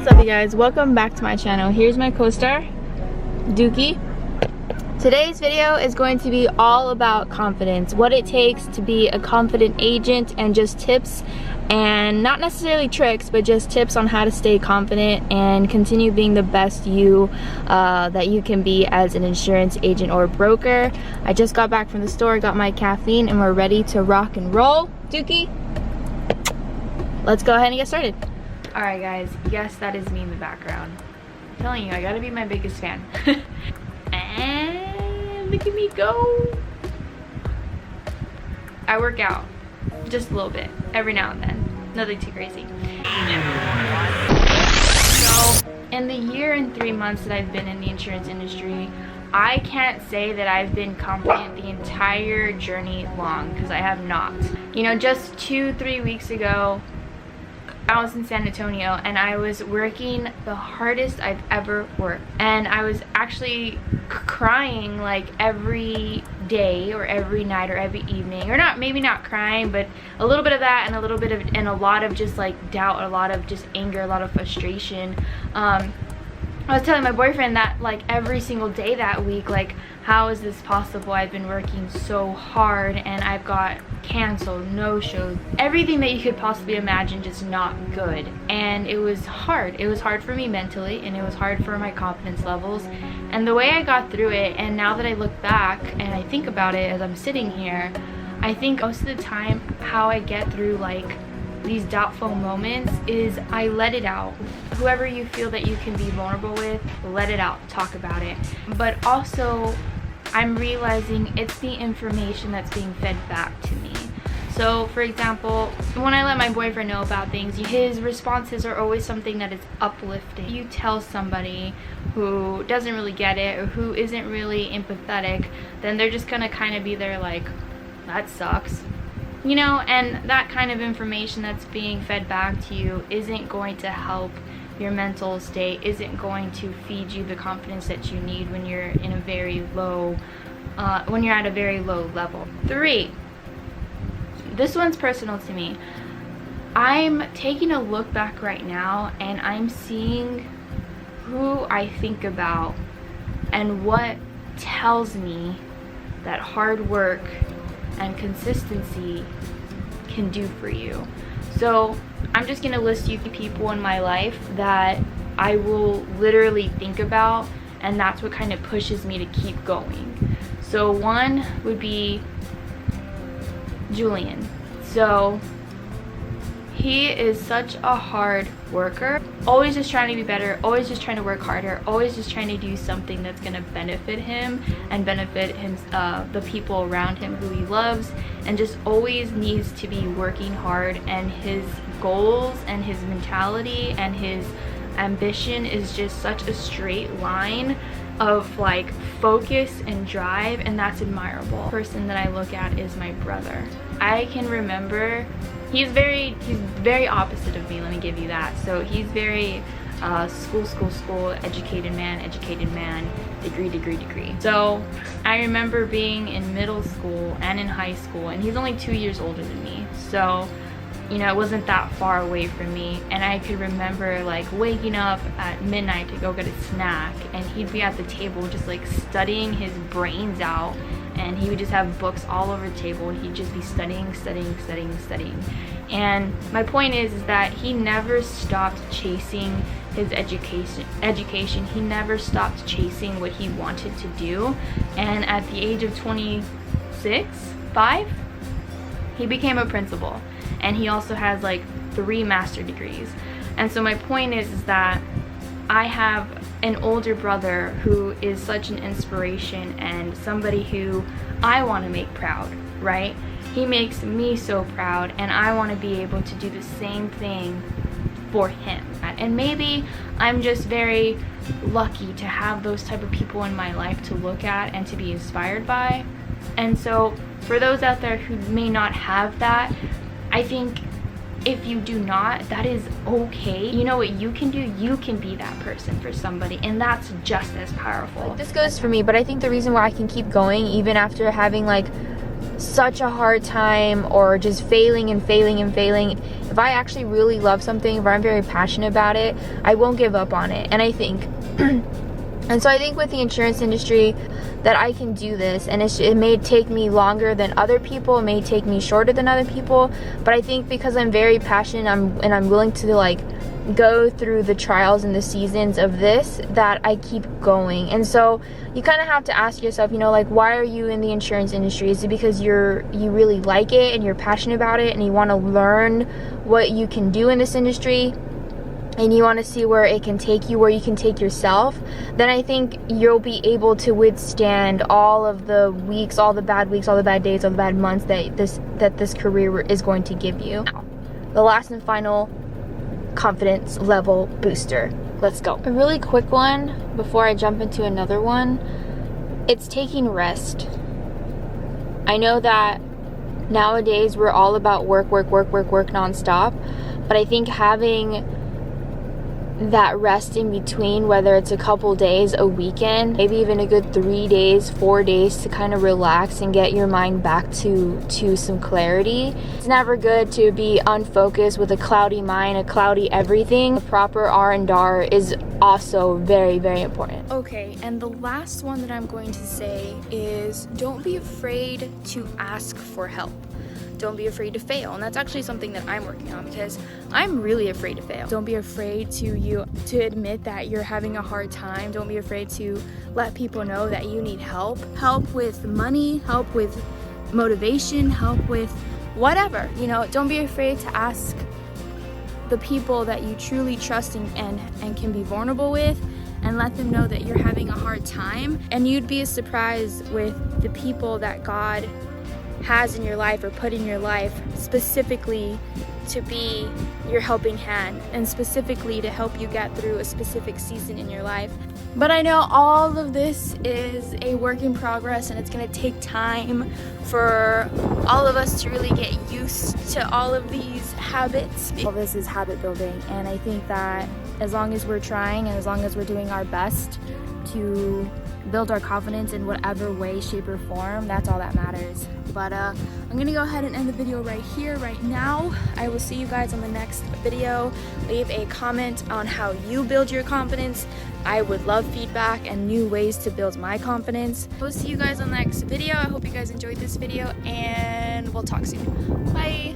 What's up, you guys? Welcome back to my channel. Here's my co-star, Dookie. Today's video is going to be all about confidence, what it takes to be a confident agent, and just tips, and not necessarily tricks, but just tips on how to stay confident and continue being the best you that you can be as an insurance agent or broker. I just got back from the store, got my caffeine, and we're ready to rock and roll. Dookie, let's go ahead and get started. Alright guys, yes, that is me in the background. I'm telling you, I gotta be my biggest fan. And look at me go. I work out just a little bit every now and then, nothing too crazy. So in the year and 3 months that I've been in the insurance industry, I can't say that I've been confident the entire journey long, because I have not. You know, just 2-3 weeks ago, I was in San Antonio and I was working the hardest I've ever worked, and I was actually crying like every day or every night or every evening, or not, maybe not crying, but a little bit of that, and a little bit of, and a lot of just like doubt, a lot of just anger, a lot of frustration. I was telling my boyfriend that like every single day that week, like, how is this possible? I've been working so hard and I've got canceled, no shows, everything that you could possibly imagine, just not good. And it was hard. It was hard for me mentally, and it was hard for my confidence levels. And the way I got through it, and now that I look back and I think about it as I'm sitting here, I think most of the time how I get through like these doubtful moments is I let it out. Whoever you feel that you can be vulnerable with, let it out, talk about it. But also, I'm realizing it's the information that's being fed back to me. So for example, when I let my boyfriend know about things, his responses are always something that is uplifting. You tell somebody who doesn't really get it, or who isn't really empathetic, then they're just gonna kind of be there like, that sucks. You know, and that kind of information that's being fed back to you isn't going to help your mental state, isn't going to feed you the confidence that you need when you're in a very low, when you're at a very low level. 3, this one's personal to me. I'm taking a look back right now and I'm seeing who I think about and what tells me that hard work and consistency can do for you. So I'm just gonna list you people in my life that I will literally think about, and that's what kind of pushes me to keep going. So one would be Julian. So he is such a hard worker, always just trying to be better, always just trying to work harder, always just trying to do something that's going to benefit him and benefit him, the people around him who he loves, and just always needs to be working hard. And his goals and his mentality and his ambition is just such a straight line of like focus and drive, and that's admirable. The person that I look at is my brother. I can remember, he's very opposite of me, let me give you that. So he's very school, educated man, degree. So I remember being in middle school and in high school, and he's only 2 years older than me. So, you know, it wasn't that far away from me, and I could remember like waking up at midnight to go get a snack, and he'd be at the table just like studying his brains out, and he would just have books all over the table, and he'd just be studying. And my point is that he never stopped chasing his education. He never stopped chasing what he wanted to do. And at the age of 5, he became a principal, and he also has like 3 master's degrees. And so my point is that I have an older brother who is such an inspiration and somebody who I want to make proud, right? He makes me so proud, and I want to be able to do the same thing for him. And maybe I'm just very lucky to have those type of people in my life to look at and to be inspired by. And so for those out there who may not have that, I think if you do not, that is okay. You know what you can do? You can be that person for somebody, and that's just as powerful. This goes for me, but I think the reason why I can keep going even after having like such a hard time or just failing and failing and failing, if I actually really love something, if I'm very passionate about it, I won't give up on it. And I think and so I think with the insurance industry that I can do this, and it may take me longer than other people, it may take me shorter than other people, but I think because I'm very passionate and I'm willing to like go through the trials and the seasons of this, that I keep going. And so you kind of have to ask yourself, you know, like, why are you in the insurance industry? Is it because you really like it and you're passionate about it and you want to learn what you can do in this industry, and you want to see where it can take you, where you can take yourself? Then I think you'll be able to withstand all of the weeks, all the bad weeks, all the bad days, all the bad months that this career is going to give you. Now, the last and final confidence level booster. Let's go. A really quick one before I jump into another one. It's taking rest. I know that nowadays we're all about work nonstop, but I think having that rest in between, whether it's a couple days, a weekend, maybe even a good 3 days, 4 days to kind of relax and get your mind back to some clarity. It's never good to be unfocused with a cloudy mind, a cloudy everything. The proper R&R is also very, very important. Okay, and the last one that I'm going to say is don't be afraid to ask for help. Don't be afraid to fail. And that's actually something that I'm working on, because I'm really afraid to fail. Don't be afraid to admit that you're having a hard time. Don't be afraid to let people know that you need help. Help with money, help with motivation, help with whatever. You know, don't be afraid to ask the people that you truly trust and can be vulnerable with, and let them know that you're having a hard time. And you'd be surprised with the people that God has in your life or put in your life specifically to be your helping hand and specifically to help you get through a specific season in your life. But I know all of this is a work in progress, and it's going to take time for all of us to really get used to all of these habits. All this is habit building, and I think that as long as we're trying and as long as we're doing our best to build our confidence in whatever way, shape, or form, that's all that matters. But I'm gonna go ahead and end the video right here, right now. I will see you guys on the next video. Leave a comment on how you build your confidence. I would love feedback and new ways to build my confidence. We'll see you guys on the next video. I hope you guys enjoyed this video, and we'll talk soon. Bye.